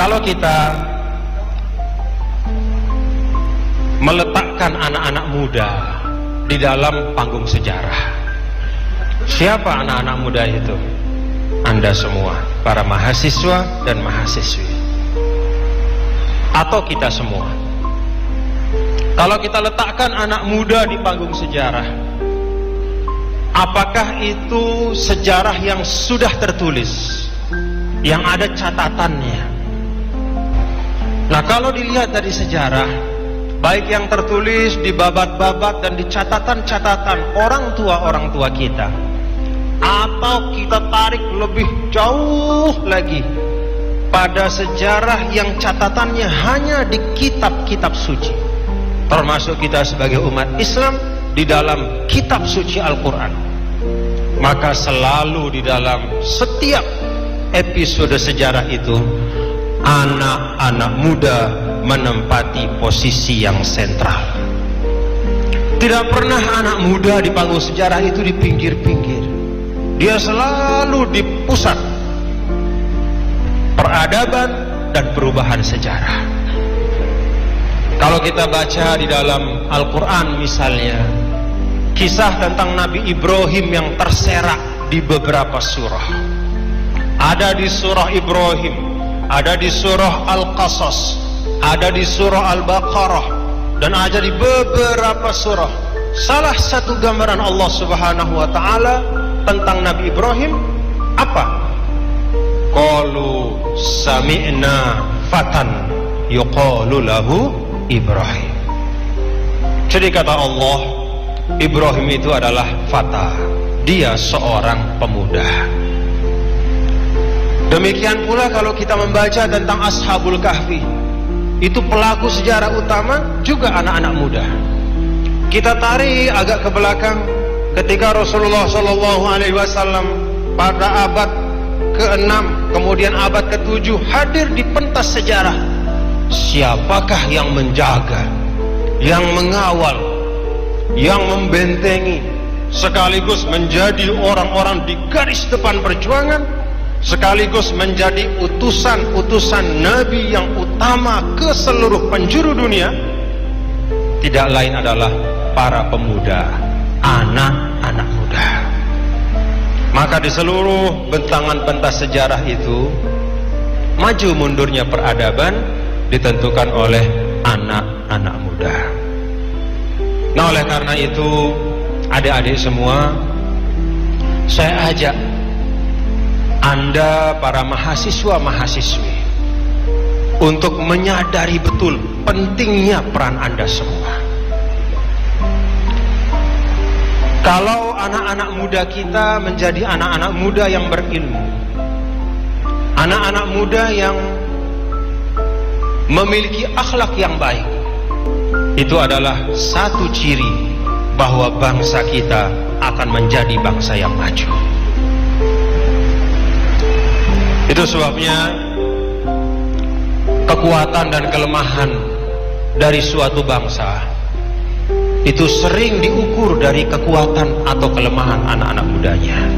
Kalau kita meletakkan anak-anak muda di dalam panggung sejarah, siapa anak-anak muda itu? Anda semua, para mahasiswa dan mahasiswi, atau kita semua. Kalau kita letakkan anak muda di panggung sejarah, apakah itu sejarah yang sudah tertulis, yang ada catatannya? Nah, kalau dilihat dari sejarah, baik yang tertulis di babat-babat dan di catatan-catatan orang tua kita, atau kita tarik lebih jauh lagi pada sejarah yang catatannya hanya di kitab-kitab suci, termasuk kita sebagai umat Islam di dalam kitab suci Al-Quran, maka selalu di dalam setiap episode sejarah itu anak-anak muda menempati posisi yang sentral. Tidak pernah anak muda di panggung sejarah itu di pinggir-pinggir. Dia selalu di pusat peradaban dan perubahan sejarah. Kalau kita baca di dalam Al-Quran misalnya, kisah tentang Nabi Ibrahim yang terserak di beberapa surah. Ada di surah Ibrahim, ada di surah Al-Qasas, ada di surah Al-Baqarah, dan ada di beberapa surah. Salah satu gambaran Allah Subhanahu wa ta'ala tentang Nabi Ibrahim apa? Qalu sami'na fatan yuqalu lahu Ibrahim. Jadi kata Allah, Ibrahim itu adalah fata, dia seorang pemuda. Demikian pula kalau kita membaca tentang Ashabul Kahfi, itu pelaku sejarah utama juga anak-anak muda. Kita tarik agak ke belakang, ketika Rasulullah SAW pada abad ke-6 kemudian abad ke-7 hadir di pentas sejarah, siapakah yang menjaga, yang mengawal, yang membentengi, sekaligus menjadi orang-orang di garis depan perjuangan, sekaligus menjadi utusan-utusan Nabi yang utama ke seluruh penjuru dunia? Tidak lain adalah para pemuda, anak-anak muda. Maka di seluruh bentangan pentas sejarah itu, maju mundurnya peradaban ditentukan oleh anak-anak muda. Nah, oleh karena itu, adik-adik semua, saya ajak Anda para mahasiswa-mahasiswi untuk menyadari betul pentingnya peran Anda semua. Kalau anak-anak muda kita menjadi anak-anak muda yang berilmu, anak-anak muda yang memiliki akhlak yang baik, itu adalah satu ciri bahwa bangsa kita akan menjadi bangsa yang maju. Itu sebabnya kekuatan dan kelemahan dari suatu bangsa itu sering diukur dari kekuatan atau kelemahan anak-anak mudanya.